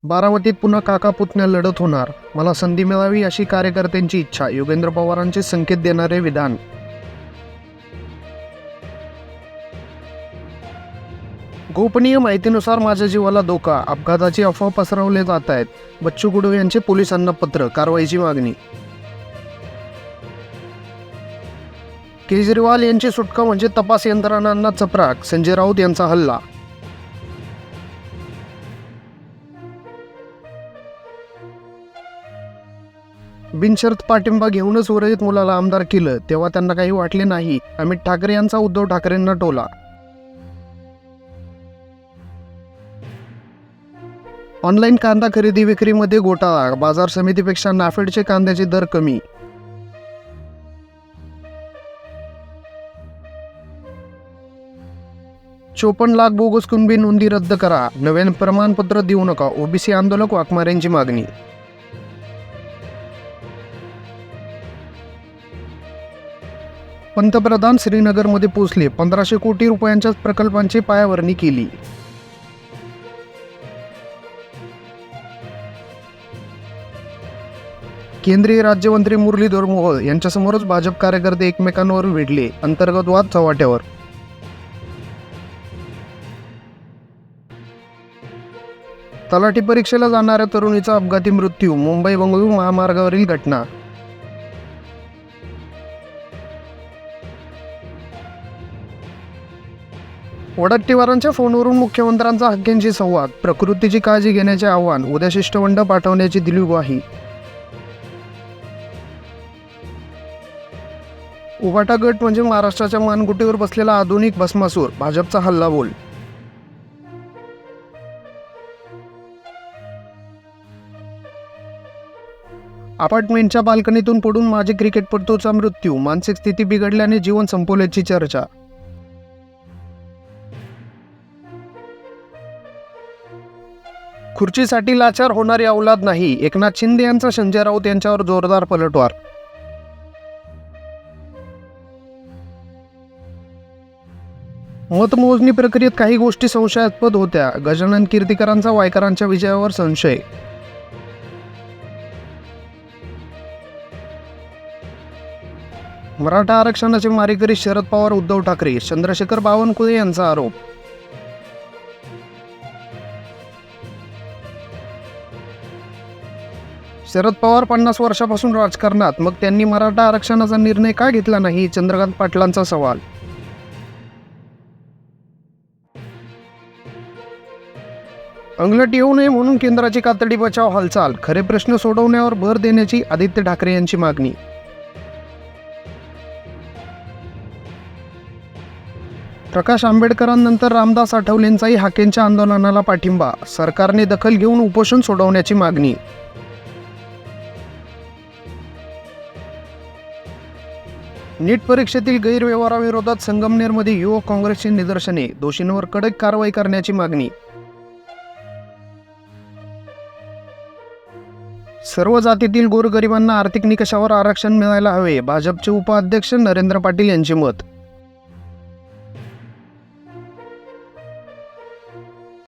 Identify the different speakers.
Speaker 1: बारामतीत पुन्हा काका पुतण्या लढत होणार. मला संधी मिळावी अशी कार्यकर्त्यांची इच्छा. योगेंद्र पवारांचे संकेत देणारे विधान. गोपनीय माहितीनुसार माझ्या जीवाला धोका. अपघाताची अफवा पसरवले जात आहेत. बच्चू कडू यांचे पोलिसांना पत्र. कारवाईची मागणी. केजरीवाल यांची सुटका म्हणजे तपास यंत्रणांना चपराक. संजय राऊत यांचा हल्ला. बिनशर्त पाठिंबा घेऊनच उर्वरित मुलाला आमदार केलं, तेव्हा त्यांना काही वाटले नाही. अमित ठाकरे यांचा उद्धव ठाकरेंना टोला. ऑनलाईन कांदा खरेदी विक्रीमध्ये घोटाळा. बाजार समितीपेक्षा नाफेडचे कांद्याचे दर कमी. ₹54 लाख बोगस कुणबी नोंदी रद्द करा. नवीन प्रमाणपत्र देऊ नका. ओबीसी आंदोलक वाघमारेंची मागणी. पंतप्रधान श्रीनगरमध्ये पोहोचले. 1500 कोटी रुपयांच्या प्रकल्पांची पायाभरणी केली. केंद्रीय राज्यमंत्री मुरलीधर मोहोळ यांच्यासमोरच भाजप कार्यकर्ते एकमेकांवर भिडले. अंतर्गत वाद चव्हाट्यावर. तलाठी परीक्षेला जाणाऱ्या तरुणीचा अपघाती मृत्यू. मुंबई बंगळुरू महामार्गावरील घटना. वडट्टीवारांच्या फोनवरून मुख्यमंत्र्यांचा हक्केंशी संवाद. प्रकृतीची काळजी घेण्याचे आवाहन. उद्या शिष्टमंडळ पाठवण्याची दिली ग्वाही. उभाटा गट म्हणजे महाराष्ट्राच्या मानगुटीवर बसलेला आधुनिक भस्मासूर. भाजपचा हल्लाबोल. अपार्टमेंटच्या बाल्कनीतून पडून माजी क्रिकेटपटूचा मृत्यू. मानसिक स्थिती बिघडल्याने जीवन संपवल्याची चर्चा. खुर्चीसाठी लाचार होणारी औलाद नाही. एकनाथ शिंदे यांचा संजय राऊत यांच्यावर जोरदार पलटवार. मतमोजणी प्रक्रियेत काही गोष्टी संशयास्पद होत्या. गजानन कीर्तीकरांचा वायकरांच्या विजयावर संशय. मराठा आरक्षणाचे मारेकरी शरद पवार उद्धव ठाकरे. चंद्रशेखर बावनकुळे यांचा आरोप. शरद पवार 50 वर्षापासून राजकारणात, मग त्यांनी मराठा आरक्षणाचा निर्णय का घेतला नाही? चंद्रकांत पाटलांचा सवाल. अंगलट येऊ नये म्हणून केंद्राची कातडी बचाव हालचाल. खरे प्रश्न सोडवण्यावर भर देण्याची आदित्य ठाकरे यांची मागणी. प्रकाश आंबेडकरांनंतर रामदास आठवलेंचाही हाकेंच्या आंदोलनाला पाठिंबा. सरकारने दखल घेऊन उपोषण सोडवण्याची मागणी. नीट परीक्षेतील गैरव्यवहाराविरोधात संगमनेरमध्ये युवक काँग्रेसची निदर्शने. दोषींवर कडक कारवाई करण्याची मागणी. सर्व जातीतील गोरगरिबांना आर्थिक निकषावर आरक्षण मिळायला हवे. भाजपचे उपाध्यक्ष नरेंद्र पाटील यांचे मत.